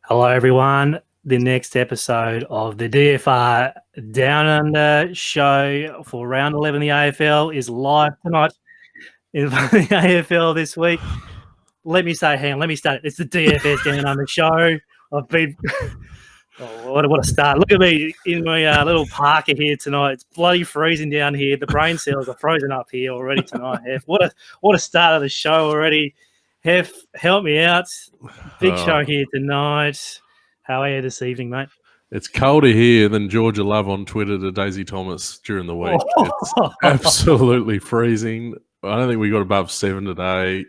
Hello, everyone. The next episode of the DFR Down Under show for round 11 of the AFL is live tonight in the AFL this week. Let me start. It's the DFS Down Under show. I've been. What a start. Look at me in my little parka here tonight. It's bloody freezing down here. The brain cells are frozen up here already tonight, Hef. What a start of the show already. Hef, help me out. Big show here tonight. How are you this evening, mate? It's colder here than Georgia Love on Twitter to Daisy Thomas during the week. It's absolutely freezing. I don't think we got above 7 today.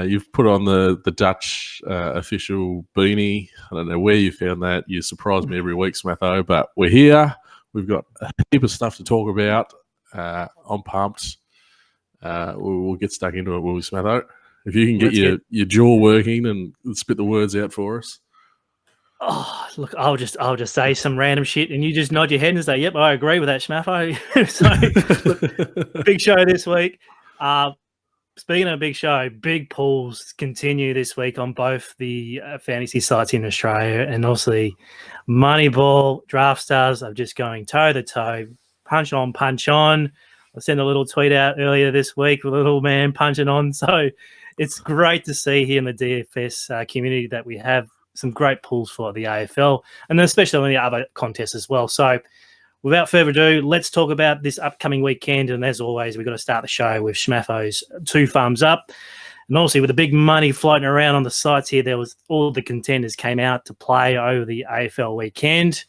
You've put on the Dutch official beanie. I don't know where you found that. You surprise me every week, Smatho, but we're here. We've got a heap of stuff to talk about. I'm pumped. We'll get stuck into it, will we, Smatho? If you can get your jaw working and spit the words out for us. Oh, look, I'll just say some random shit and you just nod your head and say, yep, I agree with that, Smatho. So, look, big show this week. Speaking of big show, big pools continue this week on both the fantasy sites in Australia, and obviously Moneyball, Draft Stars are just going toe-to-toe, punch on. I sent a little tweet out earlier this week with a little man punching on. So it's great to see here in the DFS community that we have some great pools for the AFL, and especially in the other contests as well. So without further ado, let's talk about this upcoming weekend. And as always, we've got to start the show with Schmatho's 2 thumbs up. And obviously with the big money floating around on the sites here, there was all the contenders came out to play over the AFL weekend.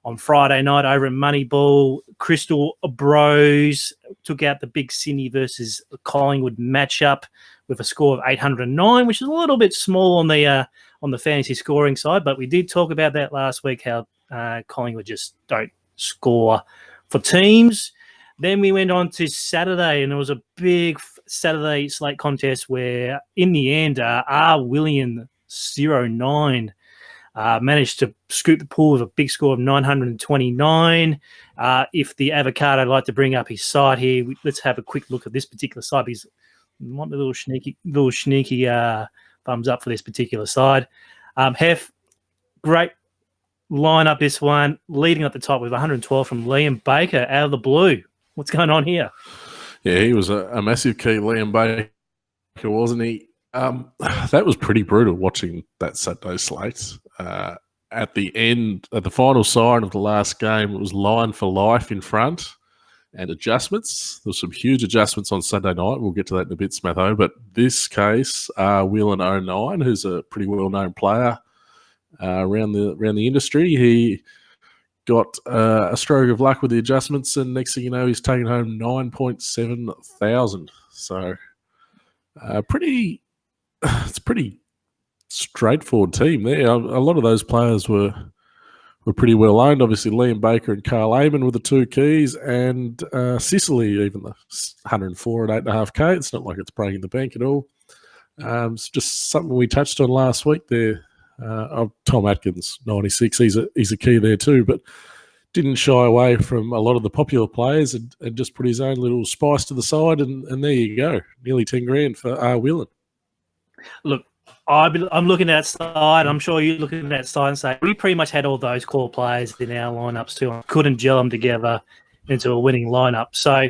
On Friday night over at Moneyball, Crystal Bros took out the big Sydney versus Collingwood matchup with a score of 809, which is a little bit small on the fantasy scoring side. But we did talk about that last week, how Collingwood just don't score for teams. Then we went on to Saturday, and it was a big Saturday slate contest where, in the end, R. William 09 managed to scoop the pool with a big score of 929. If the avocado would like to bring up his side here, let's have a quick look at this particular side. He's want a little sneaky thumbs up for this particular side. Hef, great lineup this one, leading at the top with 112 from Liam Baker out of the blue. What's going on here? Yeah, he was a massive key, Liam Baker, wasn't he? That was pretty brutal watching that Saturday slate. At the end, at the final sign of the last game, it was line for life in front and adjustments. There were some huge adjustments on Sunday night. We'll get to that in a bit, Smatho. But this case, Whelan 09, who's a pretty well-known player around the industry, he got a stroke of luck with the adjustments, and next thing you know, he's taken home 9.7 thousand. So it's a pretty straightforward team there. A lot of those players were pretty well owned. Obviously, Liam Baker and Carl Amon were the 2 keys, and Sicily, even the 104 at 8.5K. It's not like it's breaking the bank at all. It's just something we touched on last week there. Tom Atkins, 96, he's a key there too, but didn't shy away from a lot of the popular players and just put his own little spice to the side, and there you go, nearly 10 grand for R. Whelan. Look, I'm looking at that side. I'm sure you're looking at that side and say we pretty much had all those core players in our lineups too. I couldn't gel them together into a winning lineup. So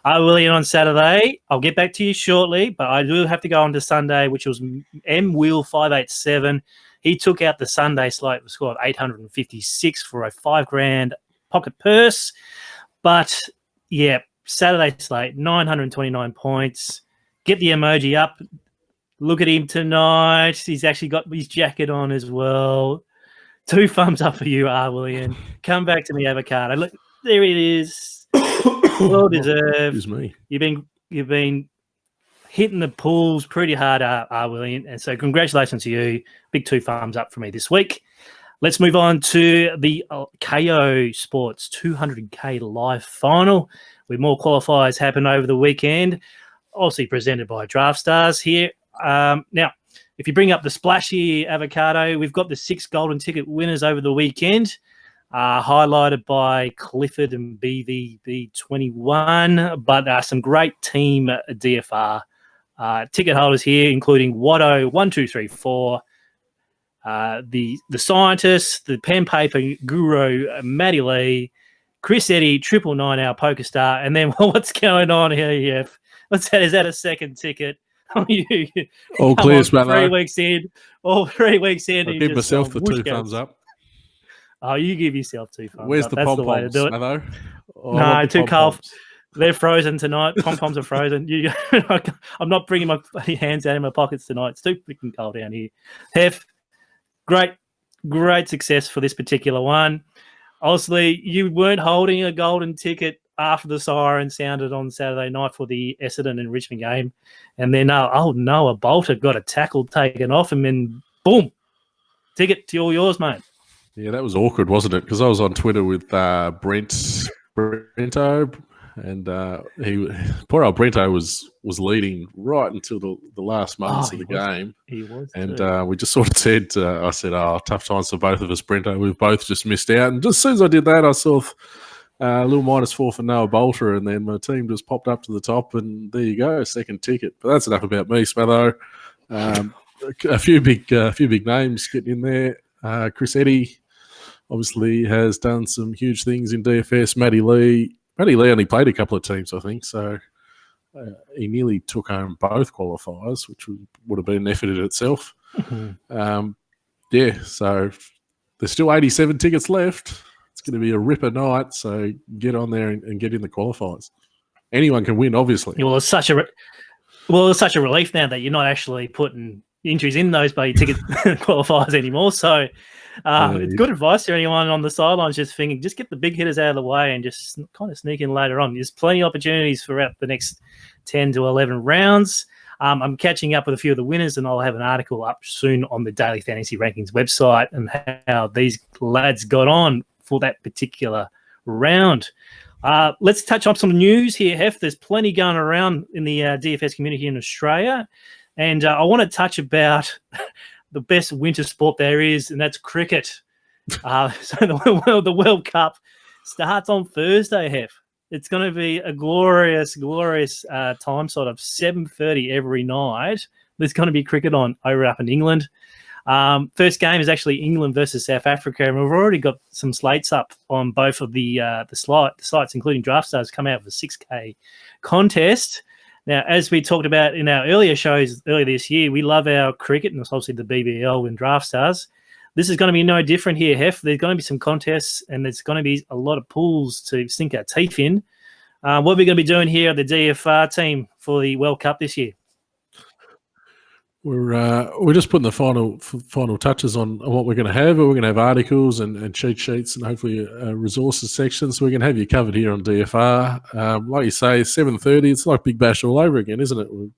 R. William on Saturday. I'll get back to you shortly, but I do have to go on to Sunday, which was M. Wheel 587. He took out the Sunday slate with a score of 856 for a 5 grand pocket purse. But yeah, Saturday slate, 929 points. Get the emoji up. Look at him tonight. He's actually got his jacket on as well. 2 thumbs up for you, R. William. Come back to me, avocado. Look, there it is. Well deserved. Excuse me. You've been hitting the pools pretty hard, R. William. And so congratulations to you. Big 2 thumbs up for me this week. Let's move on to the KO Sports 200K live final, where more qualifiers happened over the weekend. Obviously presented by Draft Stars here. Now, if you bring up the splashy avocado, we've got the 6 golden ticket winners over the weekend, highlighted by Clifford and BVB21, but some great team DFR ticket holders here, including Watto 1234, the scientist, the pen paper guru, Matty Lee, Chris Eddy, 999 poker star, and then what's going on here? Yeah, what's that? Is that a second ticket? All clear, Smatho. 3 weeks in, all 3 weeks in. I give myself the 2 thumbs up. Oh, you give yourself 2 thumbs Where's up. the That's the way to pom-poms, do it. Smatho? No, too cold. They're frozen tonight. Pom-poms are frozen. I'm not bringing my hands out in my pockets tonight. It's too freaking cold down here. Hef, great success for this particular one. Obviously, you weren't holding a golden ticket after the siren sounded on Saturday night for the Essendon and Richmond game. And then, Noah Bolter got a tackle taken off him, and boom, ticket to all yours, mate. Yeah, that was awkward, wasn't it? Because I was on Twitter with Brento, and poor old Brento was leading right until the last moments of the game. He was, and we just sort of said, I said, tough times for both of us, Brento. We've both just missed out. And just as soon as I did that, I saw a little -4 for Noah Bolter, and then my team just popped up to the top, and there you go, second ticket. But that's enough about me, Smatho. A few big names getting in there. Chris Eddy obviously has done some huge things in DFS. Matty Lee only played a couple of teams, I think, so he nearly took home both qualifiers, which would have been an effort in itself. So there's still 87 tickets left. It's going to be a ripper night, so get on there and get in the qualifiers. Anyone can win, obviously. Well, it's such a relief now that you're not actually putting injuries in those bloody ticket qualifiers anymore. So it's good advice to anyone on the sidelines just thinking, just get the big hitters out of the way and just kind of sneak in later on. There's plenty of opportunities throughout the next 10 to 11 rounds. I'm catching up with a few of the winners, and I'll have an article up soon on the Daily Fantasy Rankings website and how these lads got on for that particular round. Let's touch on some news here, Hef. There's plenty going around in the DFS community in Australia. And I want to touch about the best winter sport there is, and that's cricket. So the World Cup starts on Thursday, Hef. It's going to be a glorious time slot of 7:30 every night. There's going to be cricket on over up in England. First game is actually England versus South Africa, and we've already got some slates up on both of the sites, including DraftStars, come out with a 6K contest. Now, as we talked about in our earlier shows earlier this year, we love our cricket, and it's obviously the BBL and DraftStars. This is going to be no different here, Hef. There's going to be some contests, and there's going to be a lot of pools to sink our teeth in. What are we going to be doing here at the DFR team for the World Cup this year? We're just putting the final touches on what we're going to have. We're going to have articles and cheat sheets and hopefully a resources section. So we're going to have you covered here on DFR. Like you say, 7:30. It's like Big Bash all over again, isn't it? We'll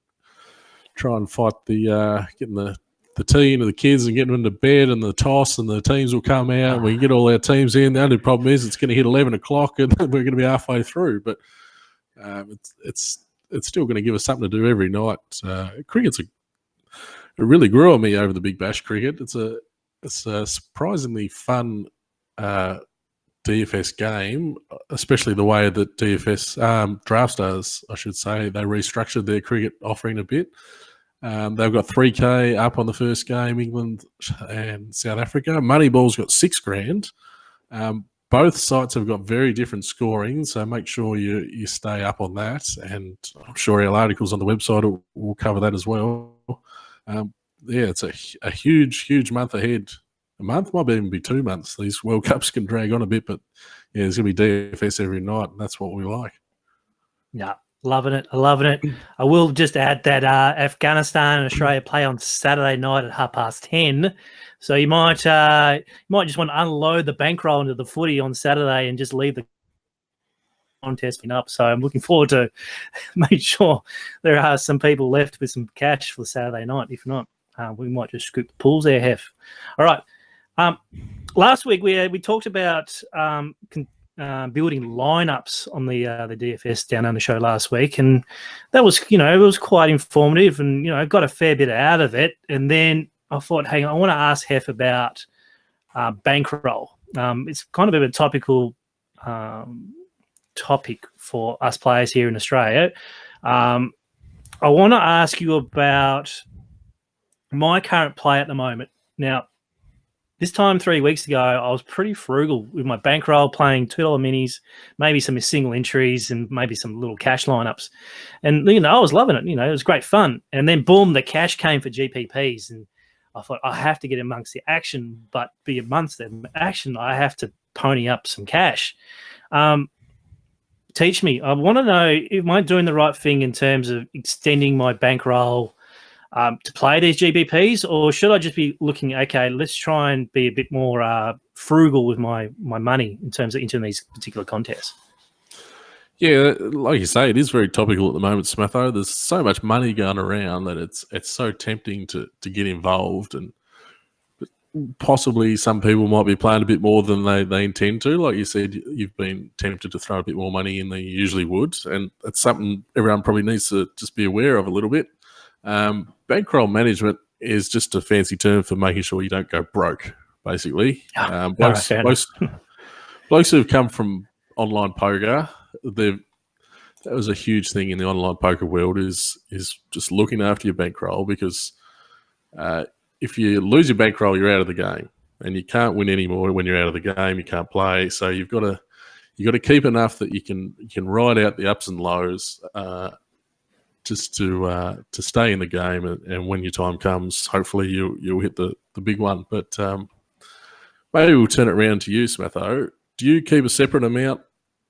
try and fight getting the tea into the kids and getting them into bed, and the toss, and the teams will come out. And we can get all our teams in. The only problem is it's going to hit 11 o'clock, and we're going to be halfway through. But it's still going to give us something to do every night. Cricket's it really grew on me over the Big Bash cricket. It's a surprisingly fun DFS game, especially the way that DFS DraftStars, I should say, they restructured their cricket offering a bit. They've got 3K up on the first game, England and South Africa. Moneyball's got $6,000. Both sites have got very different scoring, so make sure you stay up on that. And I'm sure our articles on the website will cover that as well. It's a huge month ahead. A month might even be 2 months. These World Cups can drag on a bit, but there's going to be DFS every night, and that's what we like. Yeah, loving it. I will just add that Afghanistan and Australia play on Saturday night at 10:30. So you might just want to unload the bankroll into the footy on Saturday and just leave the contest up. So I'm looking forward to make sure there are some people left with some cash for Saturday night. If not, we might just scoop the pools there, Hef. All right. Last week we talked about building lineups on the DFS Down Under show last week, and that was it was quite informative, and I got a fair bit out of it. And then I thought, hey, I want to ask Hef about bankroll. It's kind of a topical topic for us players here in Australia. I want to ask you about my current play at the moment. Now, This time 3 weeks ago, I was pretty frugal with my bankroll, playing $2 minis, maybe some single entries, and maybe some little cash lineups. And I was loving it. It was great fun. And then boom, the cash came for GPPs, and I thought I have to get amongst the action, but be amongst the action, I have to pony up some cash. Teach me. I want to know, am I doing the right thing in terms of extending my bankroll to play these GBPs, or should I just be looking, okay, let's try and be a bit more frugal with my money in terms of entering these particular contests? Yeah, like you say, it is very topical at the moment, Smatho. There's so much money going around that it's so tempting to get involved, and possibly some people might be playing a bit more than they intend to. Like you said, you've been tempted to throw a bit more money in than you usually would, and that's something everyone probably needs to just be aware of a little bit. Bankroll management is just a fancy term for making sure you don't go broke, basically. Blokes who've come from online poker, that was a huge thing in the online poker world, is just looking after your bankroll, because if you lose your bankroll, you're out of the game, and you can't win anymore when you're out of the game. You can't play, so you've got to keep enough that you can ride out the ups and lows, just to stay in the game, and when your time comes, hopefully you'll hit the big one. But maybe we'll turn it around to you, Smatho. Do you keep a separate amount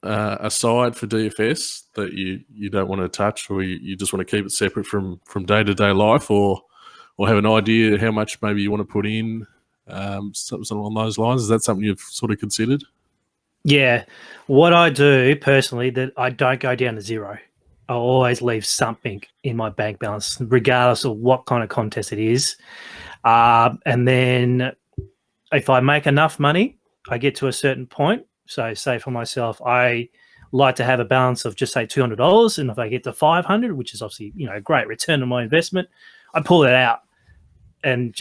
aside for DFS that you don't want to touch, or you just want to keep it separate from day-to-day life, or have an idea how much maybe you want to put in, something along those lines? Is that something you've sort of considered? Yeah. What I do personally, that I don't go down to zero. I always leave something in my bank balance, regardless of what kind of contest it is. And then if I make enough money, I get to a certain point. So say for myself, I like to have a balance of just say $200. And if I get to 500, which is obviously, a great return on my investment, I pull that out and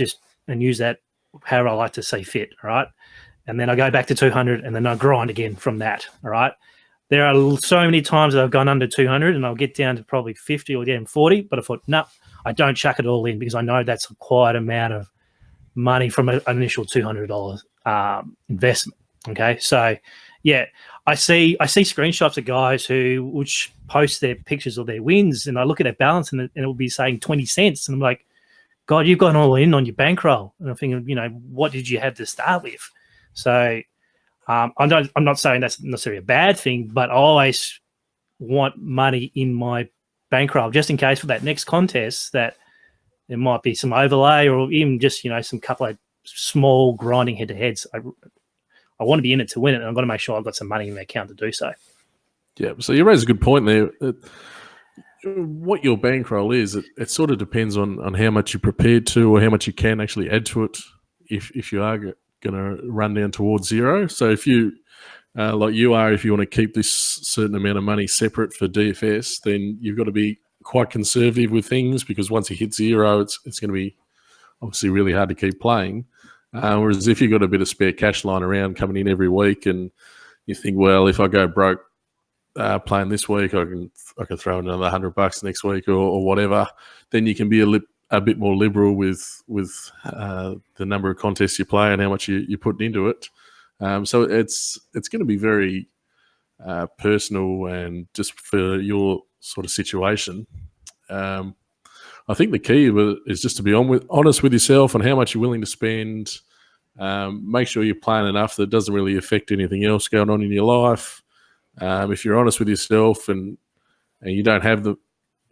use that however I like to see fit. All right. And then I go back to 200, and then I grind again from that. All right. There are so many times that I've gone under 200 and I'll get down to probably 50 or down 40, but I thought, no, I don't chuck it all in, because I know that's a quite amount of money from an initial $200 investment. Okay. So yeah, I see screenshots of guys which post their pictures of their wins, and I look at their balance and it will be saying 20 cents. And I'm like, God, you've gone all in on your bankroll. And I'm thinking, what did you have to start with? So I'm not saying that's necessarily a bad thing, but I always want money in my bankroll just in case for that next contest that there might be some overlay, or even just some couple of small grinding head-to-heads. I want to be in it to win it, and I've got to make sure I've got some money in my account to do so. Yeah, so you raise a good point there. What your bankroll is, it sort of depends on how much you're prepared to, or how much you can actually add to it if you are going to run down towards zero. So if you, like you are, if you want to keep this certain amount of money separate for DFS, then you've got to be quite conservative with things, because once you hit zero, it's going to be obviously really hard to keep playing. Whereas if you've got a bit of spare cash lying around coming in every week, and you think, well, if I go broke playing this week, I can throw in another $100 next week or whatever, then you can be a bit more liberal with the number of contests you play and how much you're putting into it. So it's going to be very personal and just for your sort of situation. I think the key is just to be honest with yourself on how much you're willing to spend. Make sure you're playing enough that it doesn't really affect anything else going on in your life. If you're honest with yourself and you don't have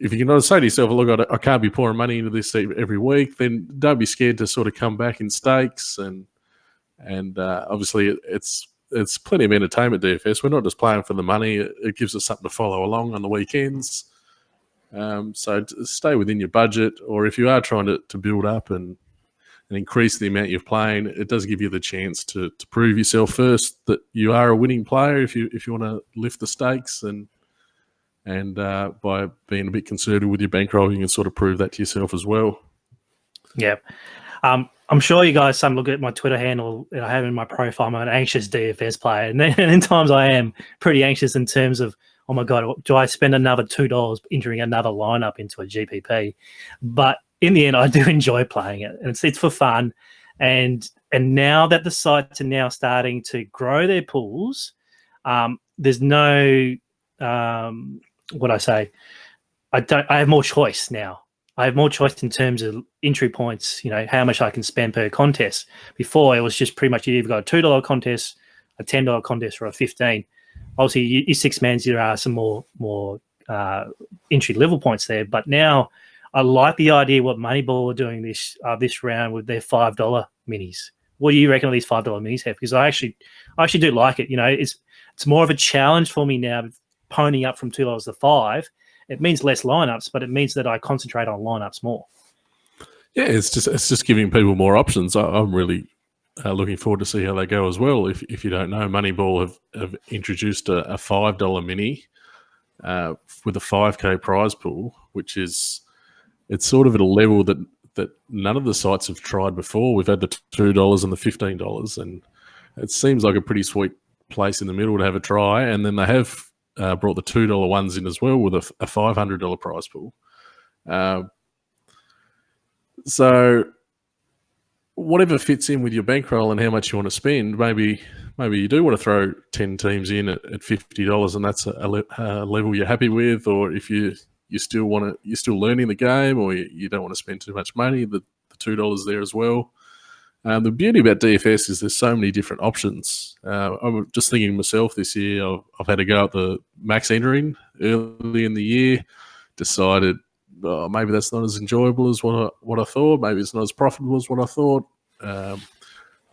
if you can say to yourself, look, I can't be pouring money into this every week, then don't be scared to sort of come back in stakes. And obviously it's plenty of entertainment, DFS. We're not just playing for the money. It gives us something to follow along on the weekends. So stay within your budget, or if you are trying to build up and increase the amount you're playing, it does give you the chance to prove yourself first that you are a winning player if you want to lift the stakes, and by being a bit conservative with your bankroll, you can sort of prove that to yourself as well. Yeah. I'm sure you guys some look at my Twitter handle that I have in my profile. I'm an anxious DFS player, and in times I am pretty anxious in terms of, oh my God, do I spend another $2 entering another lineup into a GPP? But in the end, I do enjoy playing it, and it's for fun. And And now that the sites are now starting to grow their pools, there's no what I say. I have more choice now. I have more choice in terms of entry points, how much I can spend per contest. Before, it was just pretty much you either got a $2 contest, a $10 contest, or a 15. Obviously, your six mans, there are some more entry level points there. But now, I like the idea what Moneyball are doing this round with their $5 minis. What do you reckon of these $5 minis have? Because I actually do like it. It's more of a challenge for me now, ponying up from $2 to $5. It means less lineups, but it means that I concentrate on lineups more. Yeah, it's just giving people more options. I'm really looking forward to see how they go as well. If you don't know, Moneyball have introduced a $5 mini with a 5K prize pool, which it's sort of at a level that none of the sites have tried before. We've had the $2 and the $15, and it seems like a pretty sweet place in the middle to have a try. And then they have brought the $2 ones in as well with a $500 prize pool. So whatever fits in with your bankroll and how much you want to spend, maybe you do want to throw 10 teams in at $50, and that's a level you're happy with. Or if you're still learning the game, or you don't want to spend too much money, the $2 there as well. The beauty about DFS is there's so many different options. I'm just thinking myself this year, I've had to go at the max entering early in the year, decided maybe that's not as enjoyable as what I thought. Maybe it's not as profitable as what I thought.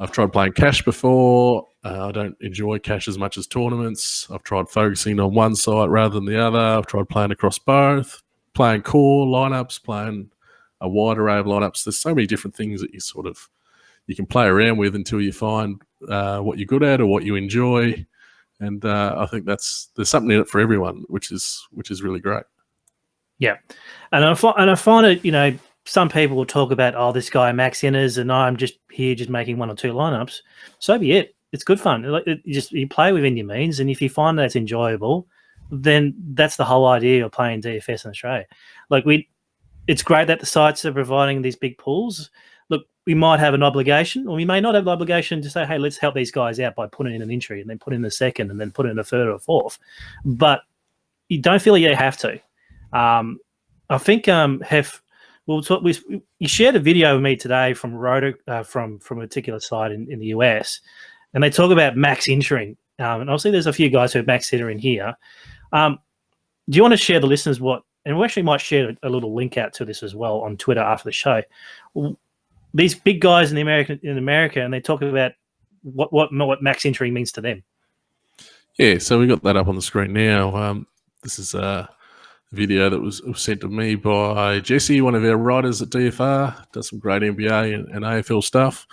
I've tried playing cash before. I don't enjoy cash as much as tournaments. I've tried focusing on one site rather than the other. I've tried playing across both, playing core lineups, playing a wide array of lineups. There's so many different things that you can play around with until you find what you're good at or what you enjoy. And I think there's something in it for everyone, which is really great. Yeah, and I find it. Some people will talk about, this guy max enters, and I'm just here just making one or two lineups. So be it. It's good fun. You play within your means, and if you find that's enjoyable, then that's the whole idea of playing DFS in Australia. It's great that the sites are providing these big pools. Look, we might have an obligation, or we may not have an obligation to say, hey, let's help these guys out by putting in an entry and then put in a second and then put in a third or a fourth. But you don't feel like you have to. I think Hef, you shared a video with me today from from a particular site in the US, and they talk about max entering. And obviously there's a few guys who have max enter in here. Do you want to share the listeners and we actually might share a little link out to this as well on Twitter after the show. These big guys in America, and they talk about what max entering means to them. Yeah, so we got that up on the screen now. This is a video that was sent to me by Jesse, one of our writers at DFR, does some great NBA and AFL stuff.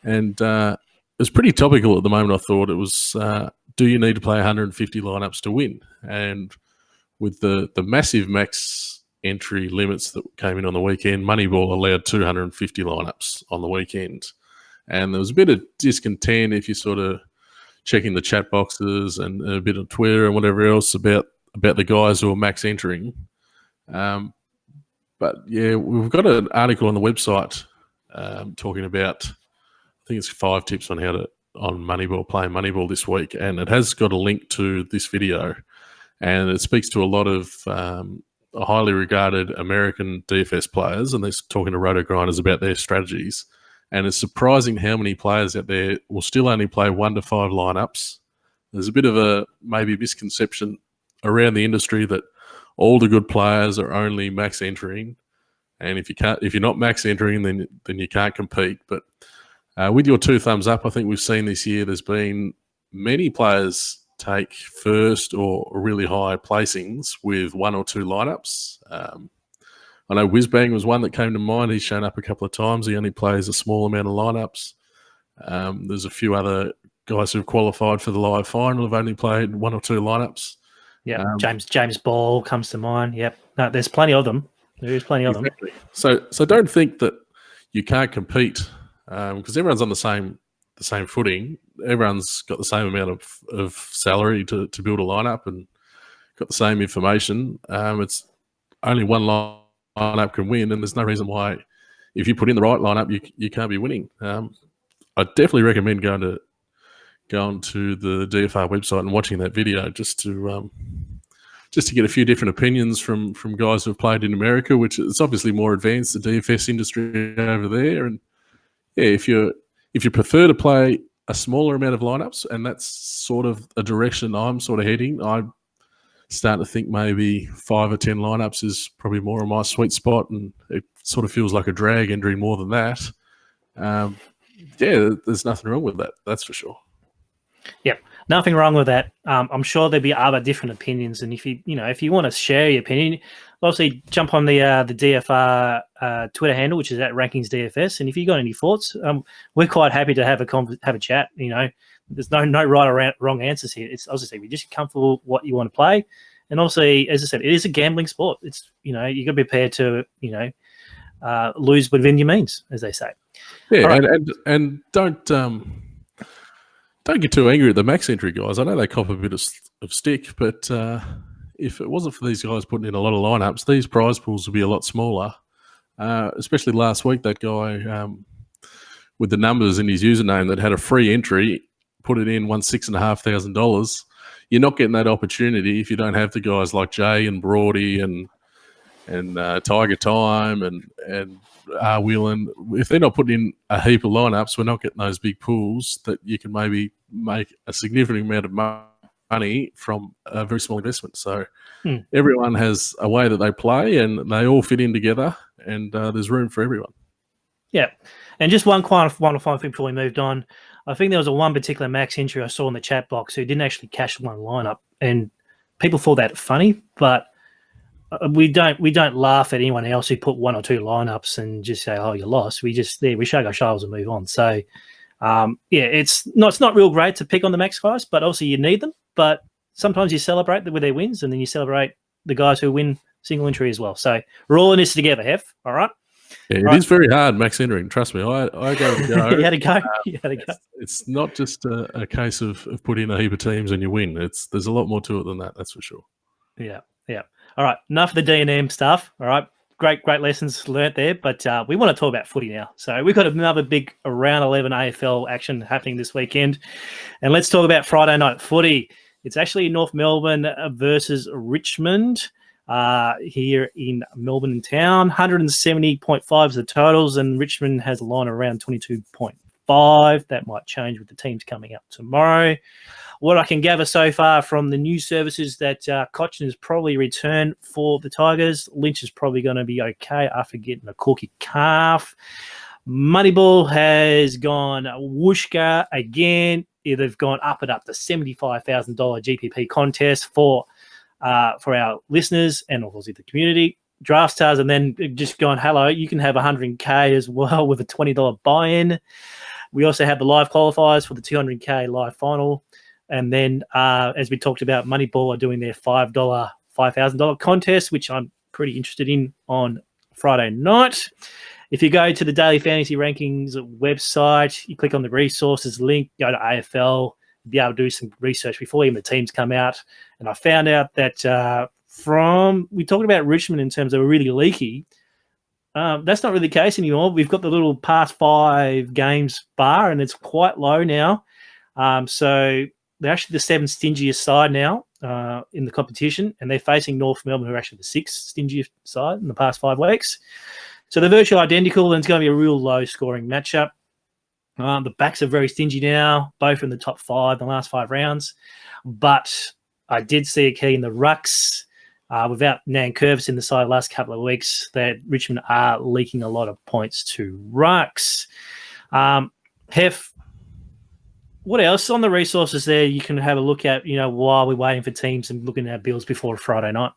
And it was pretty topical at the moment, I thought. It was, do you need to play 150 lineups to win? And with the massive max entry limits that came in on the weekend, Moneyball allowed 250 lineups on the weekend. And there was a bit of discontent if you sort of checking the chat boxes and a bit on Twitter and whatever else about the guys who are max entering. But yeah, we've got an article on the website talking about, I think it's 5 tips on on Moneyball, playing Moneyball this week. And it has got a link to this video. And it speaks to a lot of highly regarded American DFS players, and they're talking to roto grinders about their strategies. And it's surprising how many players out there will still only play 1 to 5 lineups. There's a bit of a maybe misconception around the industry that all the good players are only max entering, and if you're not max entering, then you can't compete. But with your 2 thumbs up, I think we've seen this year there's been many players take first or really high placings with 1 or 2 lineups. I know Whizbang was one that came to mind. He's shown up a couple of times. He only plays a small amount of lineups. There's a few other guys who've qualified for the live final have only played 1 or 2 lineups. Yeah, James Ball comes to mind. Yep, no, there's plenty of them. There is plenty of them. So don't think that you can't compete because everyone's on the same footing. Everyone's got the same amount of salary to build a lineup and got the same information. It's only one lineup can win, and there's no reason why if you put in the right lineup you can't be winning. I definitely recommend going to the DFR website and watching that video just to get a few different opinions from guys who have played in America, which is obviously more advanced, the DFS industry over there. And yeah, if you prefer to play a smaller amount of lineups, and that's sort of a direction I'm sort of heading, I'm starting to think maybe 5 or 10 lineups is probably more of my sweet spot, and it sort of feels like a drag entering more than that. Yeah, there's nothing wrong with that. That's for sure. Yep, nothing wrong with that. I'm sure there'll be other different opinions, and if you want to share your opinion, obviously jump on the DFR Twitter handle, which is at Rankings DFS, and if you got any thoughts, we're quite happy to have a chat. There's no right or wrong answers here. It's obviously we're just comfortable with what you want to play, and obviously, as I said, it is a gambling sport. It's you got to be prepared to lose within your means, as they say. Yeah, right. and don't get too angry at the max entry guys. I know they cop a bit of stick, but if it wasn't for these guys putting in a lot of lineups, these prize pools would be a lot smaller. Especially last week, that guy with the numbers in his username that had a free entry, put it in, won $6,500. You're not getting that opportunity if you don't have the guys like Jay and Brody and Tiger Time and Whelan. If they're not putting in a heap of lineups, we're not getting those big pools that you can maybe make a significant amount of money from a very small investment. So everyone has a way that they play, and they all fit in together, and there's room for everyone. Yeah, and just one final thing before we moved on. I think there was one particular max entry I saw in the chat box who didn't actually cash one lineup, and people thought that funny, but we don't laugh at anyone else who put 1 or 2 lineups and just say, "Oh, you lost." We shrug our shoulders and move on. So, it's not real great to pick on the max guys, but obviously you need them. But sometimes you celebrate with their wins, and then you celebrate the guys who win single entry as well. So we're all in this together, Hef. All right. Yeah, it is very hard max entering. Trust me, I go and go. You had to go. You had to go. It's not just a case of putting a heap of teams and you win. There's a lot more to it than that. That's for sure. Yeah. All right, enough of the D&M stuff. All right, great lessons learnt there. But we want to talk about footy now. So we've got another big round 11 AFL action happening this weekend, and let's talk about Friday night footy. It's actually North Melbourne versus Richmond here in Melbourne town. 170.5 is the totals, and Richmond has a line around 22.5. That might change with the teams coming up tomorrow. What I can gather so far from the news services that Cochin has probably returned for the Tigers. Lynch is probably going to be okay after getting a corky calf. Moneyball has gone whooshka again. They've gone up to $75,000 GPP contest for our listeners and obviously the community. Draft Stars, and then just gone, hello, you can have 100K as well with a $20 buy-in. We also have the live qualifiers for the 200K live final. And then, as we talked about, Moneyball are doing their $5,000 contest, which I'm pretty interested in on Friday night. If you go to the Daily Fantasy Rankings website, you click on the resources link, go to AFL, be able to do some research before even the teams come out. And I found out that we talked about Richmond in terms of really leaky. That's not really the case anymore. We've got the little past 5 games bar, and it's quite low now. So they're actually the 7th stingiest side now in the competition, and they're facing North Melbourne, who are actually the 6th stingiest side in the past 5 weeks. So they're virtually identical, and it's going to be a real low-scoring matchup. The backs are very stingy now, both in the top 5 in the last 5 rounds. But I did see a key in the rucks. Without Nankervis in the side the last couple of weeks, that Richmond are leaking a lot of points to rucks. Hef, what else on the resources there you can have a look at, while we're waiting for teams and looking at bills before Friday night?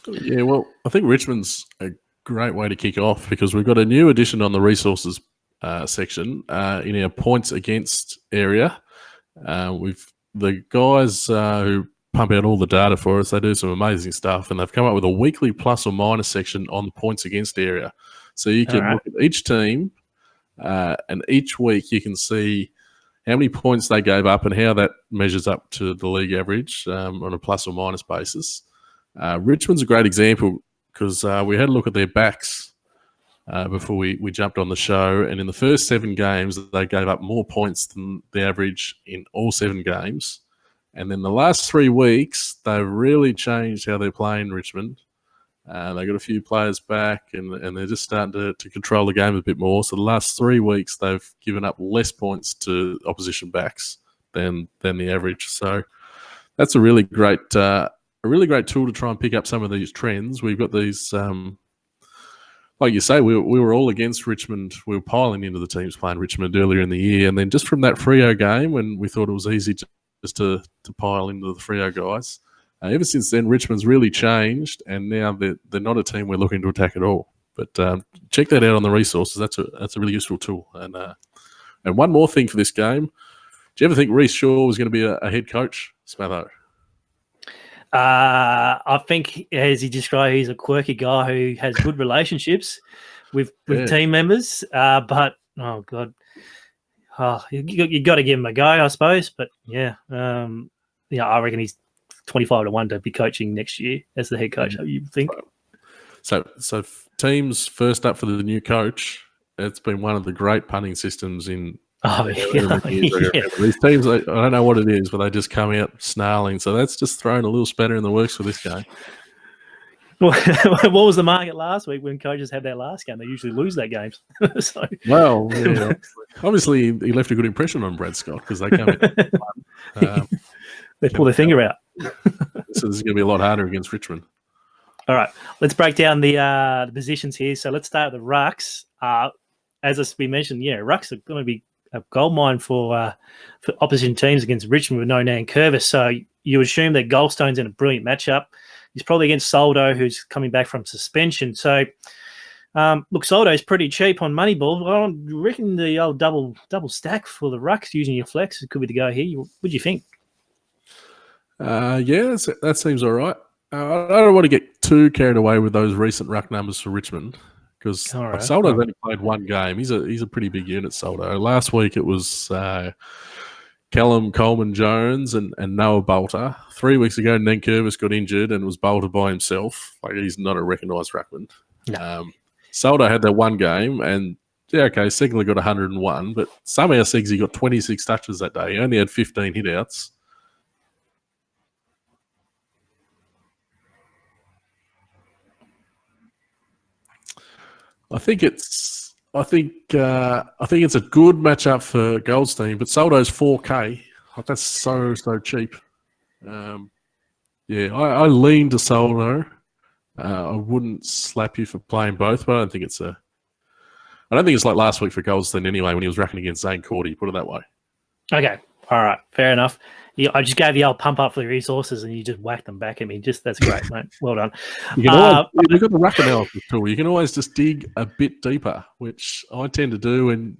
Yeah, well, I think Richmond's a great way to kick off because we've got a new addition on the resources section in our points against area. We've the guys who pump out all the data for us, they do some amazing stuff, and they've come up with a weekly plus or minus section on the points against area. So you can look at each team, and each week you can see how many points they gave up and how that measures up to the league average on a plus or minus basis. Richmond's a great example because we had a look at their backs before we jumped on the show. And in the first 7 games, they gave up more points than the average in all 7 games. And then the last 3 weeks, they've really changed how they're playing Richmond. They got a few players back, and they're just starting to control the game a bit more. So the last 3 weeks, they've given up less points to opposition backs than the average. So that's a really great tool to try and pick up some of these trends. We've got these, like you say, we were all against Richmond. We were piling into the teams playing Richmond earlier in the year, and then just from that Freo game, when we thought it was easy just to pile into the Freo guys. Ever since then, Richmond's really changed, and now they're not a team we're looking to attack at all. But check that out on the resources. That's a really useful tool. And one more thing for this game. Do you ever think Reece Shaw was going to be a head coach, Smatho? I think, as he described, he's a quirky guy who has good relationships with team members. But, oh, God. You got to give him a go, I suppose. But, yeah, I reckon he's 25-1 to be coaching next year as the head coach, you think? So teams first up for the new coach, it's been one of the great punting systems in these teams. I don't know what it is, but they just come out snarling. So that's just thrown a little spatter in the works for this game. What was the market last week when coaches have their last game? They usually lose their games. Well, yeah, obviously he left a good impression on Brad Scott because they come in. They pull their finger out. So this is going to be a lot harder against Richmond. All right, let's break down the positions here. So let's start with the rucks. As we mentioned, rucks are going to be a goldmine for opposition teams against Richmond with no Nankervis. So you assume that Goldstone's in a brilliant matchup. He's probably against Soldo, who's coming back from suspension. So, look, Soldo's pretty cheap on Moneyball. I reckon the old double stack for the rucks using your flex could be the go here. What do you think? That seems all right. I don't want to get too carried away with those recent ruck numbers for Richmond because Soldo's only played 1 game. He's a pretty big unit, Soldo. Last week it was Callum Coleman-Jones and Noah Bolter. 3 weeks ago, Nankervis got injured and was Bolter by himself. Like, he's not a recognised ruckman. No. Soldo had that 1 game and, Segley got 101, but somehow Segsy got 26 touches that day. He only had 15 hit-outs. I think it's a good matchup for Goldstein, but Soldo's 4K. That's so cheap. I lean to Soldo. I wouldn't slap you for playing both, but I don't think it's like last week for Goldstein anyway when he was racking against Zane Cordy. Put it that way. Okay, all right, fair enough. I just gave you old pump up for the resources and you just whacked them back at me. That's great, mate. Well done. You've got the ruck analysis tool. You can always just dig a bit deeper, which I tend to do when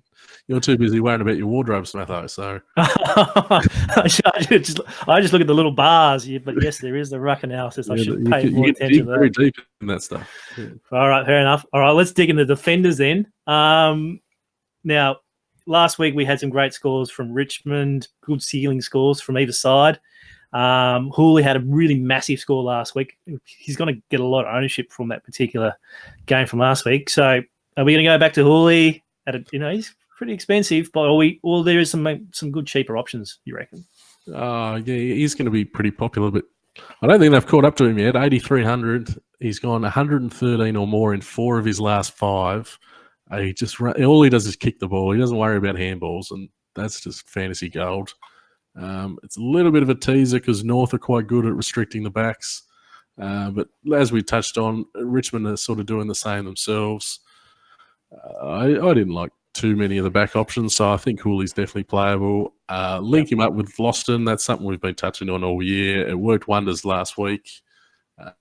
you're too busy worrying about your wardrobe, Smatho. So I just look at the little bars, but yes, there is the ruck analysis. I should pay more attention to that. Very deep in that stuff. Yeah. All right, fair enough. All right, let's dig into the defenders then. Now, last week we had some great scores from Richmond, good ceiling scores from either side. Hooley had a really massive score last week. He's going to get a lot of ownership from that particular game from last week. So are we going to go back to Hooley? He's pretty expensive, but there is some good cheaper options, you reckon? He's going to be pretty popular, but I don't think they've caught up to him yet. 8,300. He's gone 113 or more in 4 of his last 5. All he does is kick the ball. He doesn't worry about handballs, and that's just fantasy gold. It's a little bit of a teaser because North are quite good at restricting the backs. But as we touched on, Richmond are sort of doing the same themselves. I didn't like too many of the back options, so I think Hooley's definitely playable. Link him up with Vlosten. That's something we've been touching on all year. It worked wonders last week.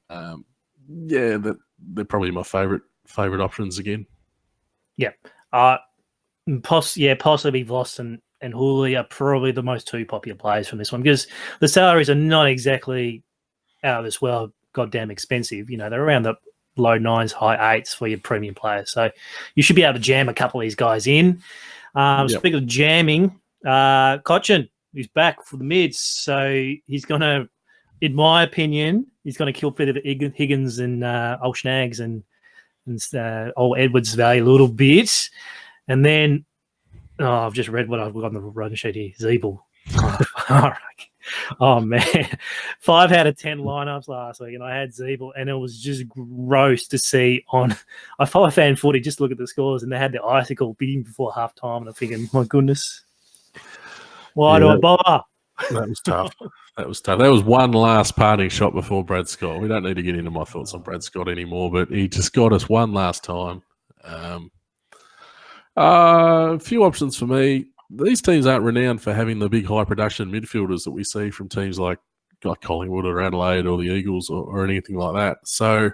They're probably my favourite options again. Yeah. Possibly Vlosten and Hooley are probably the most 2 popular players from this one because the salaries are not exactly out of this world goddamn expensive. They're around the low 9s, high 8s for your premium players. So you should be able to jam a couple of these guys in. Speaking of jamming, Cochin, he's back for the mids. So he's going to, in my opinion, he's going to kill Peter Higgins and Old Schnags and and old Edwards value a little bit. And then, I've just read what I've got on the run sheet here. Zeeble. Oh, man. 5 out of 10 lineups last week, and I had Zeeble, and it was just gross to see on. I follow fan footy, just look at the scores, and they had the icicle beating before half time, and I'm thinking, my goodness, why do I bother? That was tough. That was one last parting shot before Brad Scott. We don't need to get into my thoughts on Brad Scott anymore, but he just got us one last time. A few options for me. These teams aren't renowned for having the big high production midfielders that we see from teams like Collingwood or Adelaide or the Eagles or anything like that. So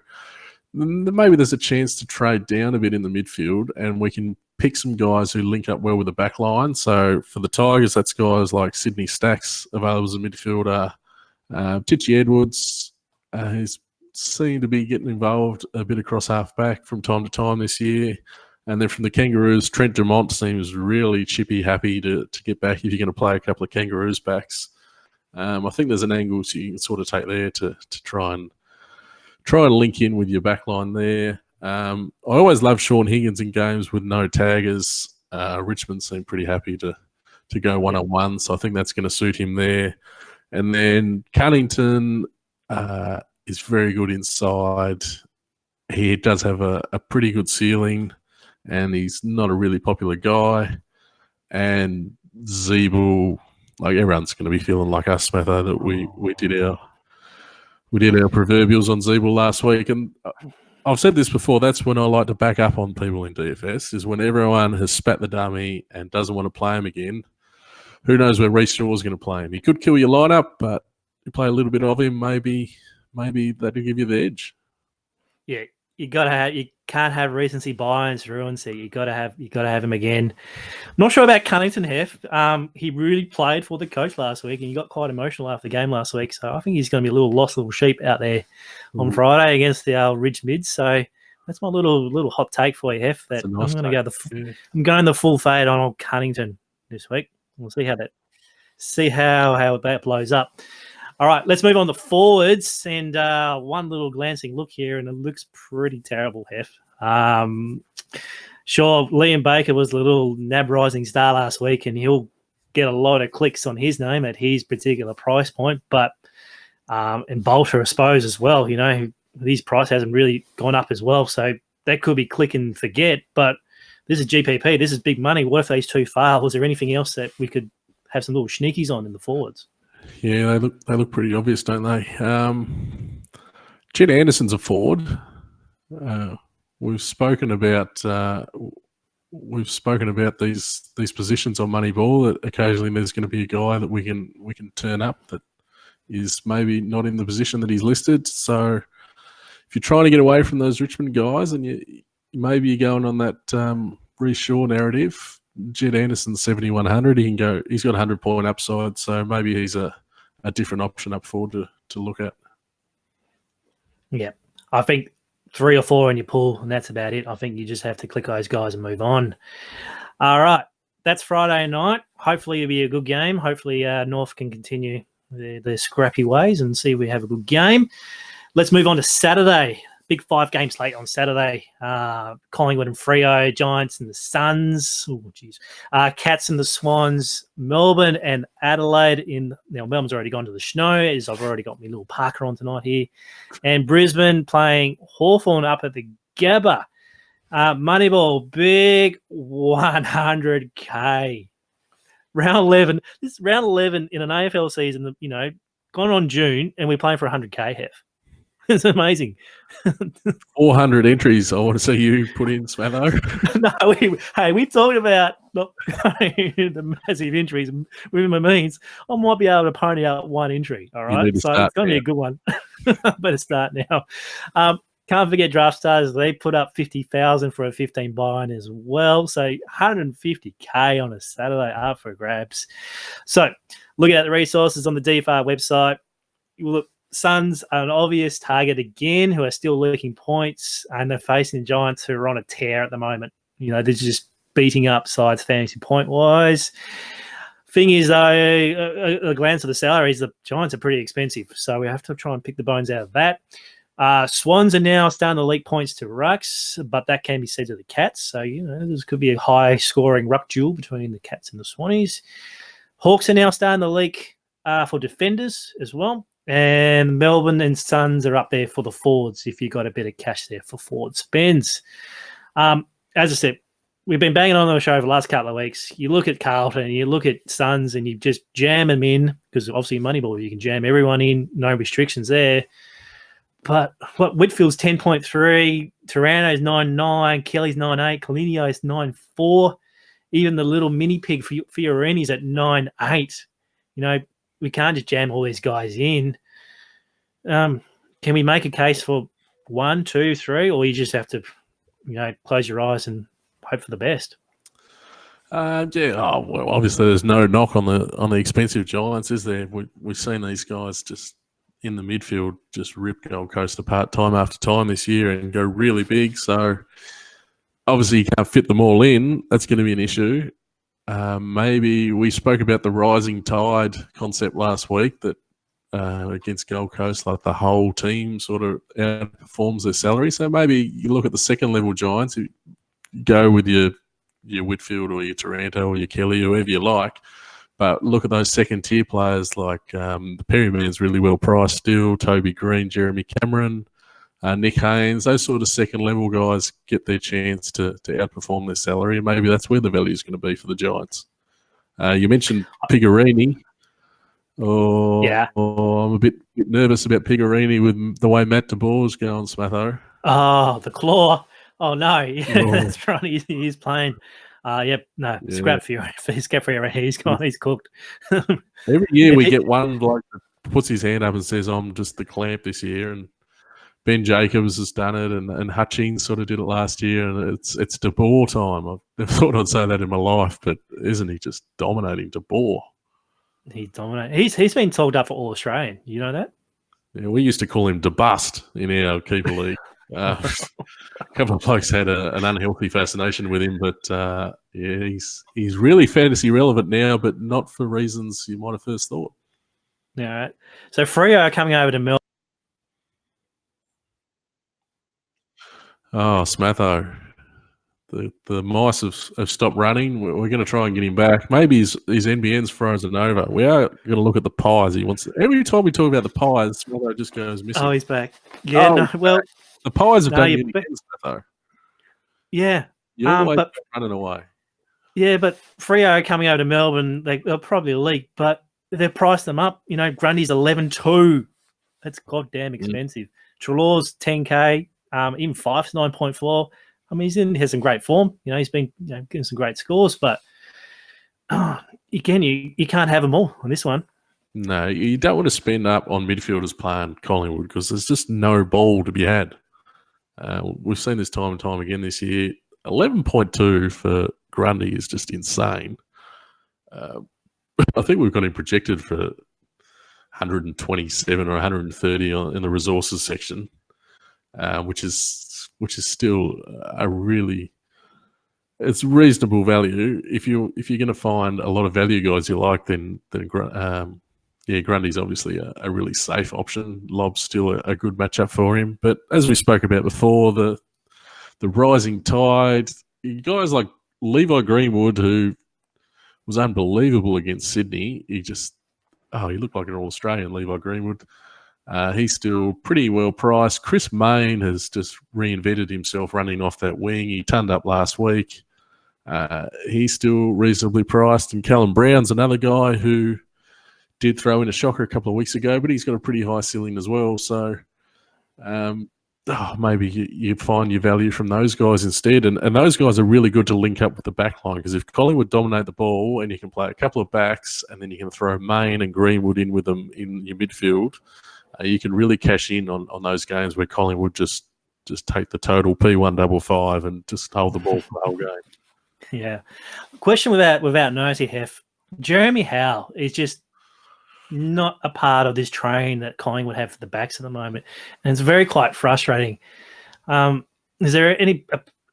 maybe there's a chance to trade down a bit in the midfield, and we can pick some guys who link up well with the back line. So for the Tigers, that's guys like Sydney Stacks available as a midfielder. Titchy Edwards has seemed to be getting involved a bit across half-back from time to time this year. And then from the Kangaroos, Trent Dumont seems really chippy happy to get back if you're going to play a couple of Kangaroos backs. I think there's an angle so you can sort of take there to try and link in with your back line there. I always love Sean Higgins in games with no taggers. Richmond seem pretty happy to go one-on-one, so I think that's going to suit him there. And then Cunnington is very good inside. He does have a pretty good ceiling, and he's not a really popular guy. And Zeeble, like everyone's going to be feeling like us, Smatho, that we did our proverbials on Zeeble last week. And I've said this before, that's when I like to back up on people in DFS, is when everyone has spat the dummy and doesn't want to play him again. Who knows where Reece Shaw's going to play him? He could kill your lineup, but you play a little bit of him, maybe that'll give you the edge. Yeah, you can't have recency bias ruins it. You gotta have him again. I'm not sure about Cunnington Hef. He really played for the coach last week, and he got quite emotional after the game last week. So I think he's going to be a little lost little sheep out there on Friday against the Ridge Mids. So that's my little hot take for you, Hef. That nice I'm going to go I'm going the full fade on old Cunnington this week. We'll see how that blows up. All right, let's move on to forwards, and one little glancing look here, and it looks pretty terrible, Hef. Sure, Liam Baker was the little nab rising star last week, and he'll get a lot of clicks on his name at his particular price point, but and Bolter, I suppose, as well. His price hasn't really gone up as well, so that could be click and forget, but this is GPP. This is big money. What if these two fail? Was there anything else that we could have some little sneakies on in the forwards? Yeah, they look pretty obvious, don't they? Jed Anderson's a forward. We've spoken about these positions on Moneyball, that occasionally there's going to be a guy that we can turn up that is maybe not in the position that he's listed. So if you're trying to get away from those Richmond guys, and maybe you're going on that Reece Shaw narrative, Jed Anderson's 7,100. He's got 100-point upside, so maybe he's a different option up forward to look at. Yeah, I think 3 or 4 in your pool, and that's about it. I think you just have to click those guys and move on. All right, that's Friday night. Hopefully it'll be a good game. Hopefully North can continue their scrappy ways and see if we have a good game. Let's move on to Saturday. Big 5-game slate on Saturday. Collingwood and Freo, Giants and the Suns. Oh, geez. Cats and the Swans, Melbourne and Adelaide. Melbourne's already gone to the snow, as I've already got my little Parker on tonight here. And Brisbane playing Hawthorn up at the Gabba. Moneyball, big 100K. Round 11. This is round 11 in an AFL season, gone on June, and we're playing for 100K, Hef. It's amazing. 400 entries. I want to see you put in, Smatho. No, we talked about not the massive entries within my means. I might be able to pony out one entry. All right, so it's going to be a good one. Better start now. Can't forget Draft Stars. They put up 50,000 for a 15 buy-in as well. So 150K on a Saturday up for grabs. So look at the resources on the DFR website. You look. Suns are an obvious target again, who are still lurking points, and they're facing the Giants, who are on a tear at the moment. They're just beating up sides fantasy point-wise. Thing is, though, a glance at the salaries, the Giants are pretty expensive, so we have to try and pick the bones out of that. Swans are now starting to leak points to Rucks, but that can be said to the Cats. So, this could be a high-scoring ruck duel between the Cats and the Swannies. Hawks are now starting to leak for defenders as well. And Melbourne and Suns are up there for the forwards if you got a bit of cash there for forward spends. As I said, we've been banging on the show for the last couple of weeks. You look at Carlton, you look at Suns, and you just jam them in because obviously Moneyball, you can jam everyone in, no restrictions there. But Whitfield's 10.3, Taranto's 9.9, Kelly's 9.8, Colinio's 9.4, even the little mini pig Fiorini's at 9.8. We can't just jam all these guys in. Can we make a case for 1, 2, 3, or you just have to, close your eyes and hope for the best? Well, obviously there's no knock on the expensive Giants, is there? We've seen these guys just in the midfield just rip Gold Coast apart time after time this year and go really big. So obviously you can't fit them all in. That's going to be an issue. Maybe we spoke about the rising tide concept last week that against Gold Coast, like the whole team sort of outperforms their salary. So maybe you look at the second level Giants, you go with your Whitfield or your Taranto or your Kelly, whoever you like. But look at those second tier players like the Perryman's really well priced still, Toby Green, Jeremy Cameron, Nick Haynes. Those sort of second level guys get their chance to outperform their salary, and maybe that's where the value is going to be for the Giants. You mentioned Pigarini. I'm a bit nervous about Pigarini with the way Matt DeBoer's going, Smatho. Oh, the claw. Oh, no. Yeah, that's right. He's playing. Scrap Fiorini. He's cooked. Every year we get one bloke that puts his hand up and says, I'm just the clamp this year. And Ben Jacobs has done it, and Hutchings sort of did it last year. And it's DeBoer time. I never thought I'd say that in my life, but isn't he just dominating DeBoer? He's dominating. He's been told up for All Australian. You know that? Yeah, we used to call him DeBust in our keeper league. A couple of blokes had an unhealthy fascination with him, but he's really fantasy relevant now, but not for reasons you might have first thought. Yeah, right. So Freo coming over to Melbourne. Oh, Smatho. The mice have stopped running. We're going to try and get him back. Maybe his NBN's frozen over. We are going to look at the pies. Every time we talk about the pies, Smatho just goes missing. Oh, he's back. Yeah, the pies have done you again, Smatho. Yeah. You're always running away. Yeah, but Freo coming over to Melbourne, they'll probably leak, but they've priced them up. Grundy's 11.2. That's goddamn expensive. Trelaw's 10K. Even Fife's 9.4. I mean, he has some great form. He's been getting some great scores, but again, you can't have them all on this one. No, you don't want to spend up on midfielders playing Collingwood because there's just no ball to be had. We've seen this time and time again this year. 11.2 for Grundy is just insane. I think we've got him projected for 127 or 130 in the resources section, which is still it's reasonable value. If you're going to find a lot of value guys you like, then Grundy's obviously a really safe option. Lob's still a good matchup for him. But as we spoke about before, the rising tide, guys like Levi Greenwood, who was unbelievable against Sydney. He looked like an All-Australian, Levi Greenwood. He's still pretty well priced. Chris Mayne has just reinvented himself running off that wing. He turned up last week. He's still reasonably priced. And Callum Brown's another guy who did throw in a shocker a couple of weeks ago, but he's got a pretty high ceiling as well. So maybe you find your value from those guys instead. And those guys are really good to link up with the back line, because if Collingwood dominate the ball and you can play a couple of backs and then you can throw Mayne and Greenwood in with them in your midfield, you can really cash in on those games where Collingwood just take the total P155 and just hold the ball for the whole game. Yeah. Question without Nosy Hef. Jeremy Howe is just not a part of this train that Collingwood have for the backs at the moment. And it's very quite frustrating. Is there any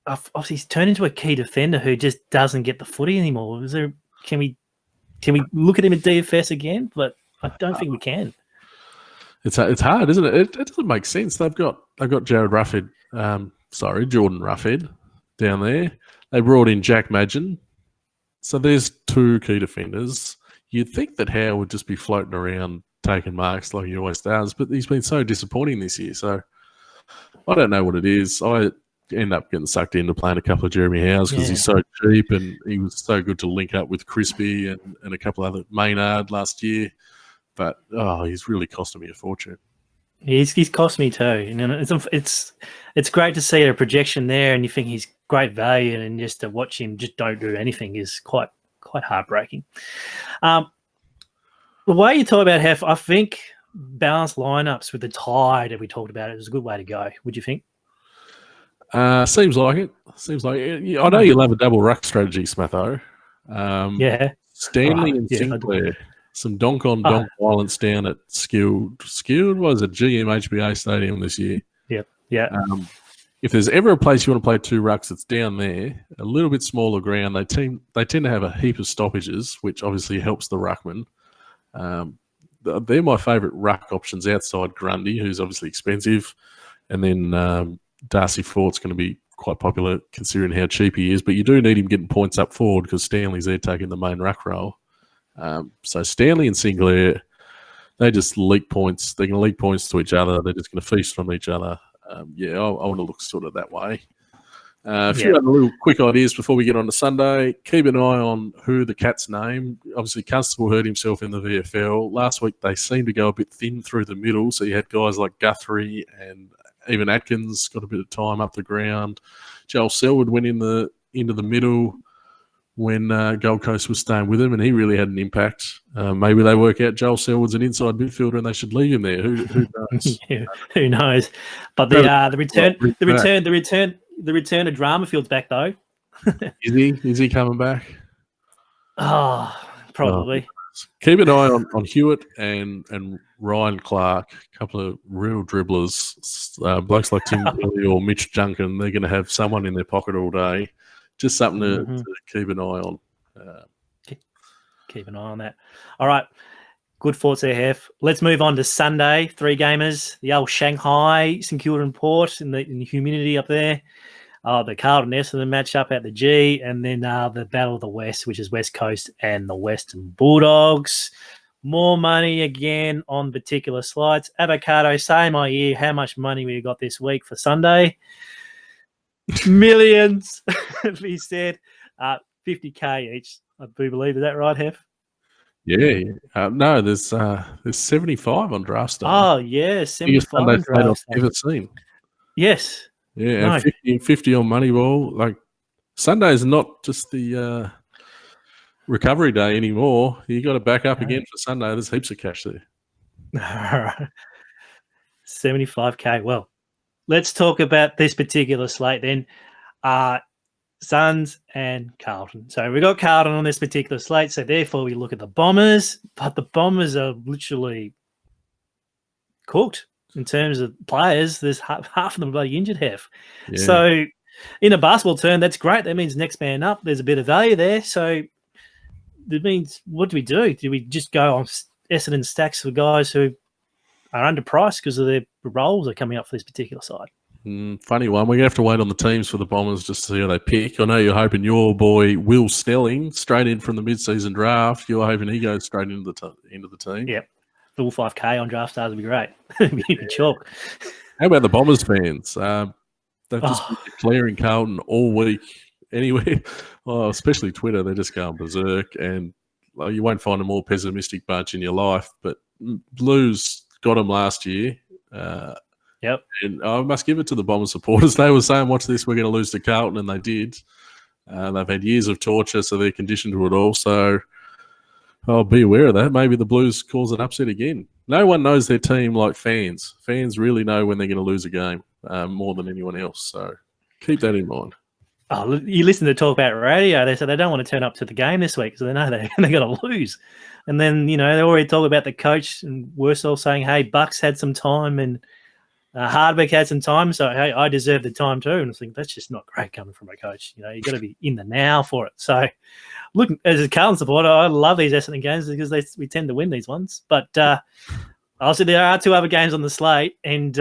obviously he's turned into a key defender who just doesn't get the footy anymore. Can we look at him at DFS again? But I don't think we can. It's hard, isn't it? It doesn't make sense. They've got Jordan Ruffhead down there. They brought in Jack Madgen. So there's two key defenders. You'd think that Howe would just be floating around taking marks like he always does, but he's been so disappointing this year. So I don't know what it is. I end up getting sucked into playing a couple of Jeremy Howes because he's so cheap and he was so good to link up with Crispy and a couple other Maynard last year. But he's really costing me a fortune. He's cost me too. And it's great to see a projection there, and you think he's great value, and just to watch him just don't do anything is quite heartbreaking. The way you talk about Hef, I think balanced lineups with the tide that we talked about it is a good way to go. Would you think? Seems like it. I know you'll have a double ruck strategy, Smatho. Stanley and Sinclair. Some donk-on-donk violence down at Skilled was a GMHBA stadium this year. Yep. Yeah. If there's ever a place you want to play two rucks, it's down there. A little bit smaller ground. They tend to have a heap of stoppages, which obviously helps the ruckman. They're my favourite ruck options outside Grundy, who's obviously expensive, and then Darcy Fort's going to be quite popular considering how cheap he is. But you do need him getting points up forward because Stanley's there taking the main ruck role. So Stanley and Sinclair, they just leak points. They're going to leak points to each other. They're just going to feast from each other. I want to look sort of that way. A few other little quick ideas before we get on to Sunday. Keep an eye on who the Cats name. Obviously, Constable hurt himself in the VFL. Last week, they seemed to go a bit thin through the middle. So you had guys like Guthrie and even Atkins got a bit of time up the ground. Joel Selwood went into the middle when Gold Coast was staying with him, and he really had an impact. Maybe they work out Joel Selwood's an inside midfielder and they should leave him there. Who knows? Who knows? But the return of Dramafield's back though. Is he coming back? Oh, probably. Keep an eye on Hewitt and Ryan Clark, a couple of real dribblers. Blokes like Tim Kelly or Mitch Junkin, they're going to have someone in their pocket all day. Just something to keep an eye on. Keep an eye on that. All right. Good thoughts there, Hef. Let's move on to Sunday. 3 gamers. The old Shanghai, St Kilda and Port in the humidity up there. The Carlton Essendon match up at the G. And then the Battle of the West, which is West Coast and the Western Bulldogs. More money again on particular slides. Avocado, same idea. How much money we got this week for Sunday? Millions, he said. 50K each, I do believe. Is that right, Hef? Yeah. No, there's 75 on Draft Day. Oh, yeah, 75 on Draft Day. I've ever seen. Yes. Yeah, and 50 on Moneyball. Like, Sunday's not just the recovery day anymore. You got to back up again for Sunday. There's heaps of cash there. 75K. Well, let's talk about this particular slate then. Suns and Carlton. So we got Carlton on this particular slate. So therefore we look at the Bombers, but the Bombers are literally cooked in terms of players. There's half of them bloody injured, Hef. Yeah. So in a basketball term, that's great. That means next man up. There's a bit of value there. So that means, what do we do? Do we just go on Essendon stacks for guys who are underpriced because of their roles are coming up for this particular side? Funny one. We're going to have to wait on the teams for the Bombers just to see how they pick. I know you're hoping your boy Will Snelling, straight in from the mid-season draft, you're hoping he goes straight into the team. Yep. Full 5K on draft stars would be great. It'd be chalk. How about the Bombers fans? They've just been declaring Carlton all week. Anyway, especially Twitter, they're just going berserk. And you won't find a more pessimistic bunch in your life. But Blues got them last year. Yep. And I must give it to the Bombers supporters. They were saying, watch this, we're going to lose to Carlton, and they did. They've had years of torture, so they're conditioned to it all. So I'll be aware of that. Maybe the Blues cause an upset again. No one knows their team like fans. Fans really know when they're going to lose a game more than anyone else. So keep that in mind. Oh, you listen to talk about radio. They said they don't want to turn up to the game this week, so they know they're going to lose. And then, they already talk about the coach and Worsall saying, hey, Bucks had some time and Hardwick had some time, so hey, I deserve the time too. And I think that's just not great coming from a coach. You've got to be in the now for it. So, look, as a Carlton supporter, I love these Essendon games because we tend to win these ones. But Also, there are 2 other games on the slate, and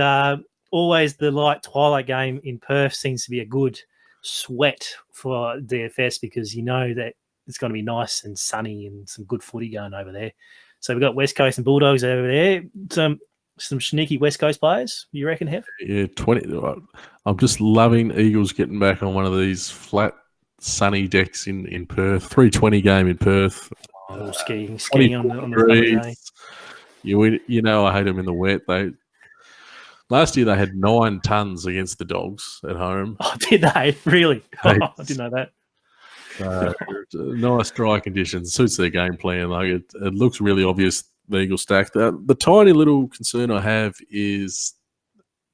always the light twilight game in Perth seems to be a good sweat for DFS because you know that it's going to be nice and sunny and some good footy going over there. So we've got West Coast and Bulldogs over there. Some sneaky West Coast players, you reckon, Hef? Yeah, 20. I'm just loving Eagles getting back on one of these flat, sunny decks in Perth. 320 game in Perth. Skiing on the summer day. You know I hate them in the wet. Last year they had 9 tons against the Dogs at home. Oh, did they? Really? I didn't know that. Nice dry conditions. Suits their game plan. Like it looks really obvious the Eagles stacked. The tiny little concern I have is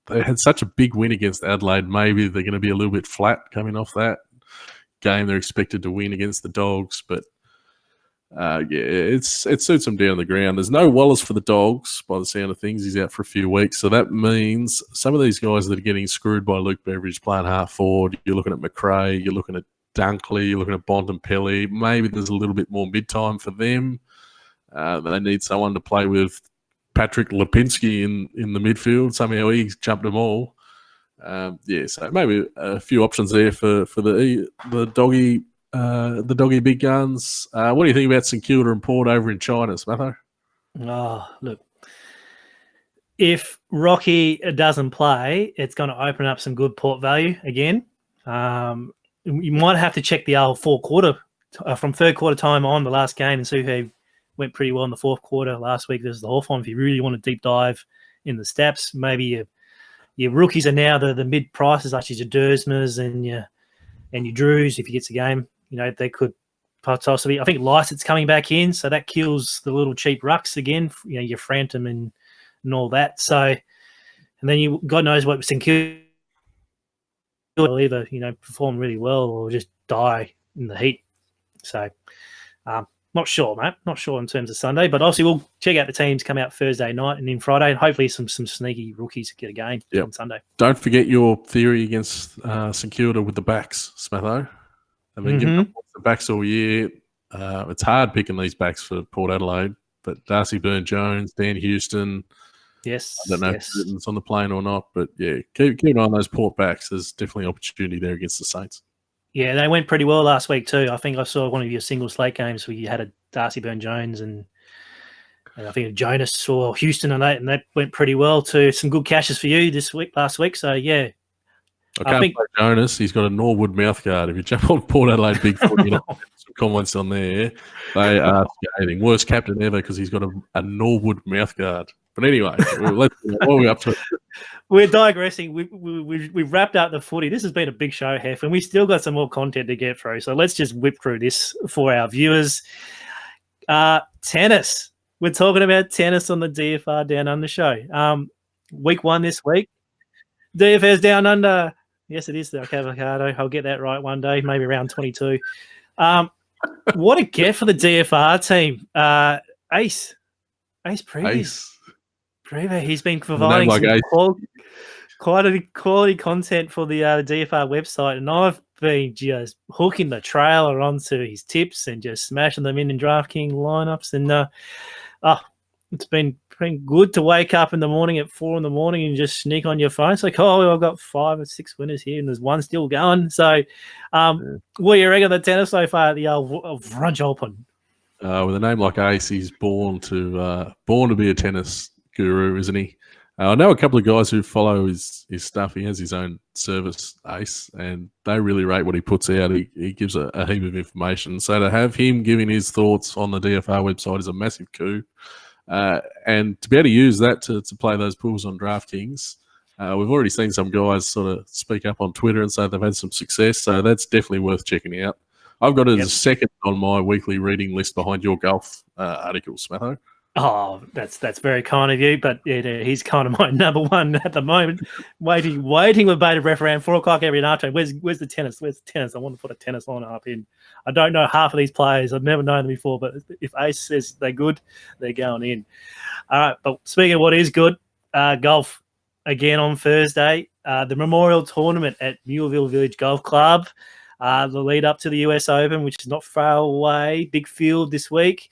they had such a big win against Adelaide. Maybe they're going to be a little bit flat coming off that game. They're expected to win against the Dogs, but it suits them down the ground. There's no Wallace for the Dogs by the sound of things. He's out for a few weeks. So that means some of these guys that are getting screwed by Luke Beveridge playing half forward, you're looking at McRae, you're looking at Dunkley, you're looking at Bontempelli. Maybe there's a little bit more mid-time for them. They need someone to play with Patrick Lipinski in the midfield. Somehow he jumped them all. So maybe a few options there for the doggy big guns. What do you think about St Kilda and Port over in China, Smatho? Oh, look. If Rocky doesn't play, it's going to open up some good Port value again. You might have to check the old fourth quarter from third quarter time on the last game and see who went pretty well in the fourth quarter last week. There's the Hawthorn. If you really want to deep dive in the stats, maybe your rookies are now the mid prices, like your Dersmers and your Drews. If he gets a game, they could possibly. I think Lycett's coming back in, so that kills the little cheap rucks again. Your Frampton and all that. So, and then God knows what St Kilda will either perform really well or just die in the heat. So, not sure, mate. Not sure in terms of Sunday, but obviously we'll check out the teams come out Thursday night and then Friday, and hopefully some sneaky rookies get a game on Sunday. Don't forget your theory against St Kilda with the backs, Smatho. They've been giving up the backs all year. It's hard picking these backs for Port Adelaide, but Darcy Byrne-Jones, Dan Houston. Yes. I don't know if it's on the plane or not, but keep an eye on those Port backs. There's definitely opportunity there against the Saints. Yeah, they went pretty well last week too. I think I saw one of your single slate games where you had a Darcy Byrne-Jones and I think Jonas or Houston and that went pretty well too. Some good cashes for you last week. So yeah. I think play Jonas. He's got a Norwood mouthguard. If you jump on Port Adelaide Big Foot, some comments on there. They are scathing. Worst captain ever because he's got a Norwood mouthguard. But anyway, what are we up to? We're digressing. We've wrapped up the footy. This has been a big show, Hef, and we still got some more content to get through. So let's just whip through this for our viewers. Tennis. We're talking about tennis on the DFR Down Under show. Week 1 this week. DFS Down Under. Yes, it is the Avocado. I'll get that right one day, maybe around 22. What a get for the DFR team. Ace Previous. He's been providing quality content for the DFR website, and I've been just hooking the trailer onto his tips and just smashing them in DraftKings lineups. And it's been good to wake up in the morning at 4 a.m. and just sneak on your phone. It's like, I've got 5 or 6 winners here, and there's one still going. So, what do you reckon of the tennis so far at the old French Open? With a name like Ace, he's born to be a tennis guru, isn't he? I know a couple of guys who follow his stuff. He has his own service, Ace, and they really rate what he puts out. He gives a heap of information. So to have him giving his thoughts on the DFR website is a massive coup. And to be able to use that to play those pools on DraftKings, we've already seen some guys sort of speak up on Twitter and say they've had some success. So that's definitely worth checking out. I've got it as second on my weekly reading list behind your golf articles, Smatho. Oh, that's very kind of you, but he's kind of my number one at the moment. waiting with bated breath around 4 o'clock every night. Where's the tennis? Where's the tennis? I want to put a tennis line up in. I don't know half of these players. I've never known them before, but if Ace says they're good, they're going in. All right, but speaking of what is good, golf again on Thursday. The Memorial Tournament at Muirville Village Golf Club. The lead up to the US Open, which is not far away. Big field this week.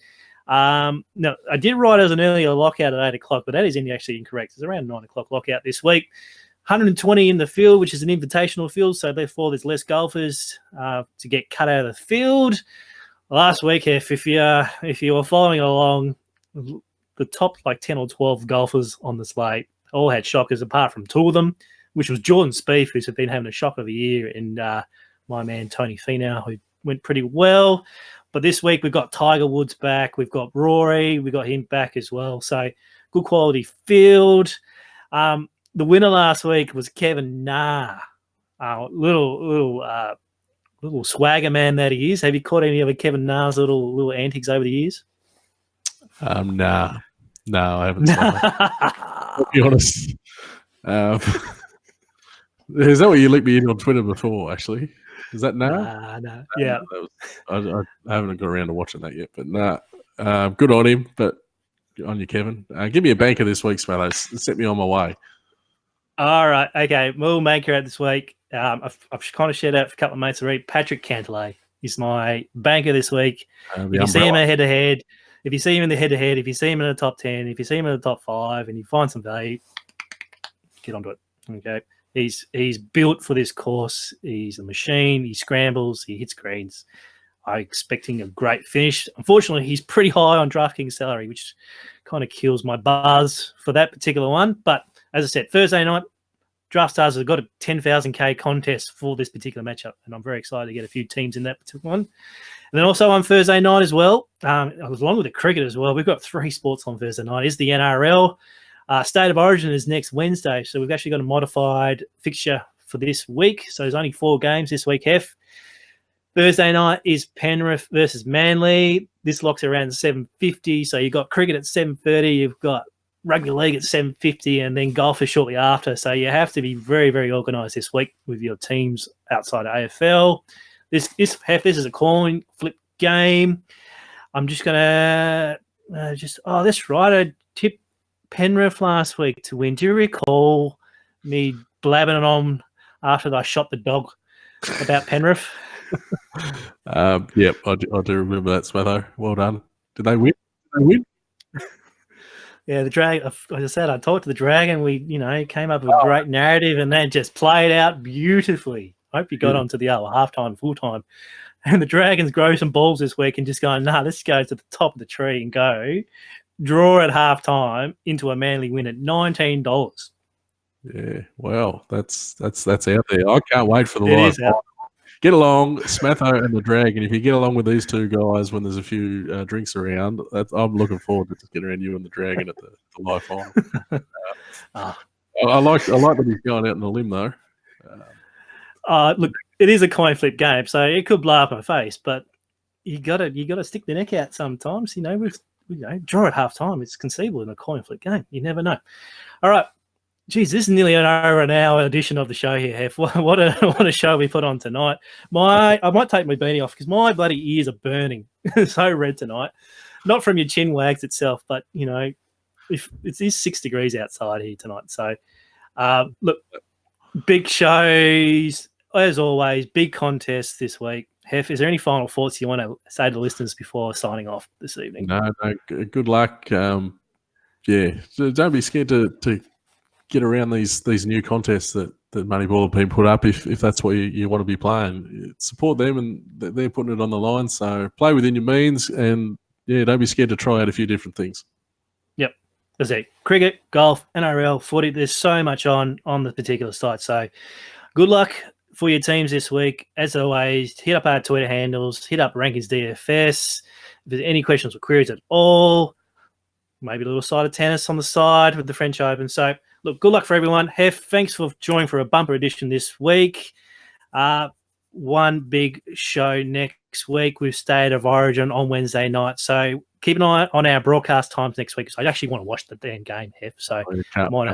No, I did write as an earlier lockout at 8 o'clock, but that is actually incorrect. It's around 9 o'clock lockout this week. 120 in the field, which is an invitational field, so therefore there's less golfers to get cut out of the field. Last week, if you were following along, the top 10 or 12 golfers on the slate all had shockers, apart from two of them, which was Jordan Spieth, who's been having a shock of the year, and my man Tony Finau, who went pretty well. But this week we've got Tiger Woods back, we've got Rory, we got him back as well. So good quality field. The winner last week was Kevin Na, little swagger man that he is. Have you caught any of Kevin Na's little antics over the years? No, I haven't. I'll be honest. Is that what you linked me in on Twitter before? Actually, is that now? No. Yeah, I haven't got around to watching that yet, but nah. Good on him, but good on you, Kevin. Give me a banker this week, Smatho. Set me on my way. All right, okay. We'll make her out this week. I've kind of shared out for a couple of mates already. Patrick Cantlay is my banker this week. If you see him in head-to-head, if you see him in the head-to-head, if you see him in the top 10, if you see him in the top 5, and you find some value, get onto it. Okay, he's built for this course. He's a machine. He scrambles. He hits greens. I'm expecting a great finish. Unfortunately, he's pretty high on DraftKings salary, which kind of kills my buzz for that particular one. But as I said, Thursday night, DraftStars have got a 10,000K contest for this particular matchup, and I'm very excited to get a few teams in that particular one. And then also on Thursday night as well, along with the cricket as well, we've got 3 sports on Thursday night. Is the NRL. State of Origin is next Wednesday, so we've actually got a modified fixture for this week. So there's only 4 games this week, Hef. Thursday night is Penrith versus Manly. This locks around 7:50, so you've got cricket at 7:30, you've got rugby league at 7:50, and then golf is shortly after. So you have to be very, very organised this week with your teams outside of AFL. This is a coin flip game. I'm just gonna that's right. I tipped Penrith last week to win. Do you recall me blabbing it on after I shot the dog about Penrith? Yep, I do remember that, Smatho. Well done. Did they win? Yeah, the Dragon, as I said, I talked to the Dragon. We, came up with a great narrative, and that just played out beautifully. I hope you got onto the halftime, full time. And the Dragons grow some balls this week and just going, let's go to the top of the tree and go draw at halftime into a Manly win at $19. Yeah, well, that's out there. I can't wait for the live. Get along, Smatho and the Dragon. If you get along with these two guys when there's a few drinks around, I'm looking forward to just getting around you and the Dragon at the live final. I like that he's going out on a limb though. Look, it is a coin flip game, so it could blow up my face, but you gotta stick the neck out sometimes. Draw at half time. It's conceivable in a coin flip game. You never know. All right. Geez, this is nearly over an hour edition of the show here, Hef. What a show we put on tonight. I might take my beanie off because my bloody ears are burning so red tonight. Not from your chin wags itself, but, if it is 6 degrees outside here tonight. So, look, big shows, as always, big contests this week. Hef, is there any final thoughts you want to say to the listeners before signing off this evening? No, good luck. Don't be scared to get around these new contests that Moneyball have been put up if that's what you want to be playing. Support them, and they're putting it on the line. So play within your means, and don't be scared to try out a few different things. Yep. That's it. Cricket, golf, NRL, footy, there's so much on the particular site. So good luck for your teams this week. As always, hit up our Twitter handles, hit up Rankings DFS. If there's any questions or queries at all, maybe a little side of tennis on the side with the French Open. So look, good luck for everyone. Hef, thanks for joining for a bumper edition this week. One big show next week with State of Origin on Wednesday night. So keep an eye on our broadcast times next week. So I actually want to watch the damn game, Hef. So I might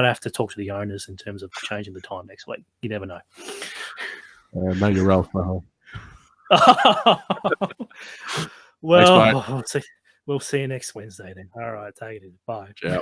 have to talk to the owners in terms of changing the time next week. You never know. Know your role. Well, thanks, we'll see you next Wednesday then. All right, take it easy. Bye. Ciao.